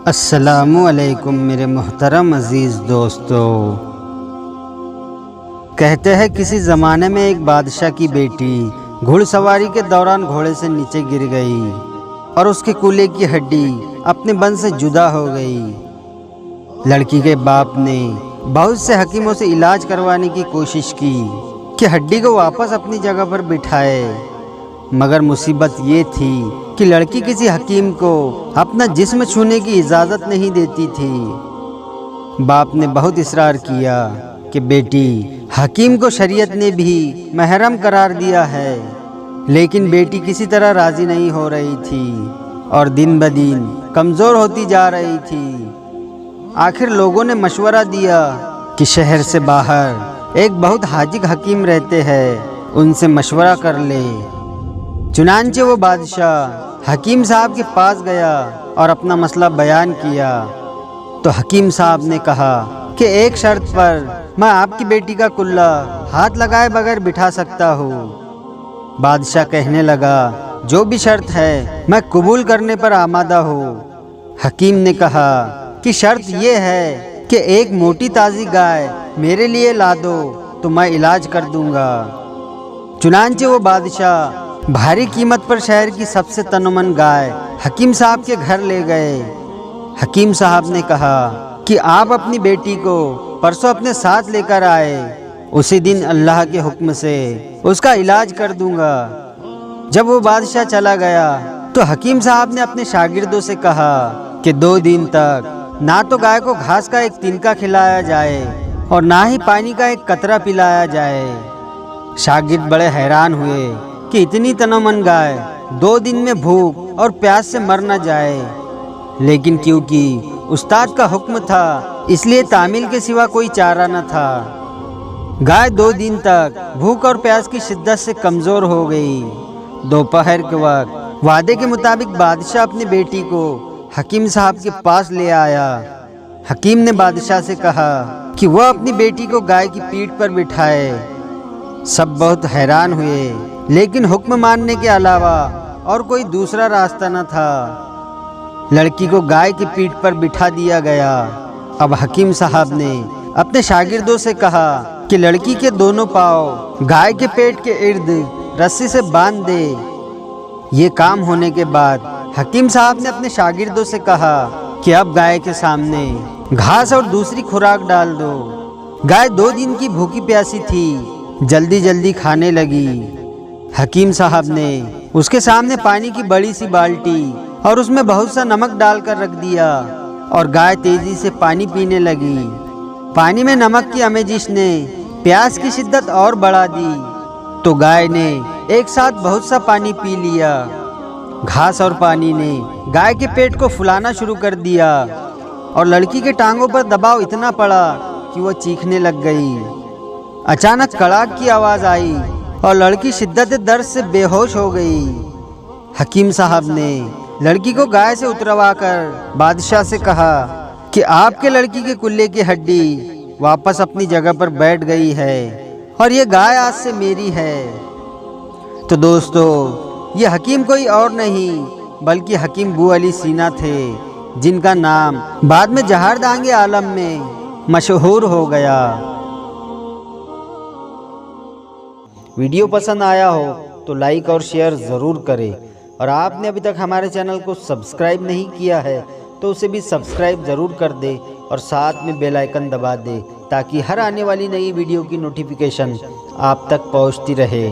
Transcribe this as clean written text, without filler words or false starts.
السلام علیکم میرے محترم عزیز دوستو۔ کہتے ہیں کسی زمانے میں ایک بادشاہ کی بیٹی گھڑ سواری کے دوران گھوڑے سے نیچے گر گئی اور اس کے کولے کی ہڈی اپنے بن سے جدا ہو گئی۔ لڑکی کے باپ نے بہت سے حکیموں سے علاج کروانے کی کوشش کی کہ ہڈی کو واپس اپنی جگہ پر بٹھائے، مگر مصیبت یہ تھی کہ لڑکی کسی حکیم کو اپنا جسم چھونے کی اجازت نہیں دیتی تھی۔ باپ نے بہت اصرار کیا کہ بیٹی، حکیم کو شریعت نے بھی محرم قرار دیا ہے، لیکن بیٹی کسی طرح راضی نہیں ہو رہی تھی اور دن بدن کمزور ہوتی جا رہی تھی۔ آخر لوگوں نے مشورہ دیا کہ شہر سے باہر ایک بہت حاذق حکیم رہتے ہیں، ان سے مشورہ کر لے۔ چنانچہ وہ بادشاہ حکیم صاحب کے پاس گیا اور اپنا مسئلہ بیان کیا تو حکیم صاحب نے کہا کہ ایک شرط پر میں آپ کی بیٹی کا کلہ ہاتھ لگائے بغیر بٹھا سکتا ہوں۔ بادشاہ کہنے لگا، جو بھی شرط ہے میں قبول کرنے پر آمادہ ہوں۔ حکیم نے کہا کہ شرط یہ ہے کہ ایک موٹی تازی گائے میرے لیے لا دو تو میں علاج کر دوں گا۔ چنانچہ وہ بادشاہ بھاری قیمت پر شہر کی سب سے تنومند گائے حکیم صاحب کے گھر لے گئے۔ حکیم صاحب نے کہا کہ آپ اپنی بیٹی کو پرسوں اپنے ساتھ لے کر آئے، اسی دن اللہ کے حکم سے اس کا علاج کر دوں گا۔ جب وہ بادشاہ چلا گیا تو حکیم صاحب نے اپنے شاگردوں سے کہا کہ 2 دن تک نہ تو گائے کو گھاس کا ایک تنکا کھلایا جائے اور نہ ہی پانی کا ایک قطرہ پلایا جائے۔ شاگرد بڑے حیران ہوئے کہ اتنی تنومند گائے 2 دن میں بھوک اور پیاس سے مر نہ جائے، لیکن کیونکہ استاد کا حکم تھا اس لیے تعمیل کے سوا کوئی چارہ نہ تھا۔ گائے 2 دن تک بھوک اور پیاس کی شدت سے کمزور ہو گئی۔ دوپہر کے وقت وعدے کے مطابق بادشاہ اپنی بیٹی کو حکیم صاحب کے پاس لے آیا۔ حکیم نے بادشاہ سے کہا کہ وہ اپنی بیٹی کو گائے کی پیٹھ پر بٹھائے۔ سب بہت حیران ہوئے، لیکن حکم ماننے کے علاوہ اور کوئی دوسرا راستہ نہ تھا۔ لڑکی کو گائے کی پیٹھ پر بٹھا دیا گیا۔ اب حکیم صاحب نے اپنے شاگردوں سے کہا کہ لڑکی کے دونوں پاؤں گائے کے پیٹ کے ارد رسی سے باندھ دے۔ یہ کام ہونے کے بعد حکیم صاحب نے اپنے شاگردوں سے کہا کہ اب گائے کے سامنے گھاس اور دوسری خوراک ڈال دو۔ گائے 2 دن کی بھوکی پیاسی تھی، جلدی جلدی کھانے لگی۔ حکیم صاحب نے اس کے سامنے پانی کی بڑی سی بالٹی اور اس میں بہت سا نمک ڈال کر رکھ دیا اور گائے تیزی سے پانی پینے لگی۔ پانی میں نمک کی آمیزش نے پیاس کی شدت اور بڑھا دی تو گائے نے ایک ساتھ بہت سا پانی پی لیا۔ گھاس اور پانی نے گائے کے پیٹ کو پھلانا شروع کر دیا اور لڑکی کے ٹانگوں پر دباؤ اتنا پڑا کہ وہ چیخنے لگ گئی۔ اچانک کڑاک کی آواز آئی اور لڑکی شدت درد سے بے ہوش ہو گئی۔ حکیم صاحب نے لڑکی کو گائے سے اتروا کر بادشاہ سے کہا کہ آپ کے لڑکی کے کلے کی ہڈی واپس اپنی جگہ پر بیٹھ گئی ہے اور یہ گائے آج سے میری ہے۔ تو دوستو، یہ حکیم کوئی اور نہیں بلکہ حکیم بو علی سینا تھے، جن کا نام بعد میں جہاردانگِ عالم میں مشہور ہو گیا۔ ویڈیو پسند آیا ہو تو لائک اور شیئر ضرور کریں، اور آپ نے ابھی تک ہمارے چینل کو سبسکرائب نہیں کیا ہے تو اسے بھی سبسکرائب ضرور کر دے اور ساتھ میں بیل آئیکن دبا دے تاکہ ہر آنے والی نئی ویڈیو کی نوٹیفیکیشن آپ تک پہنچتی رہے۔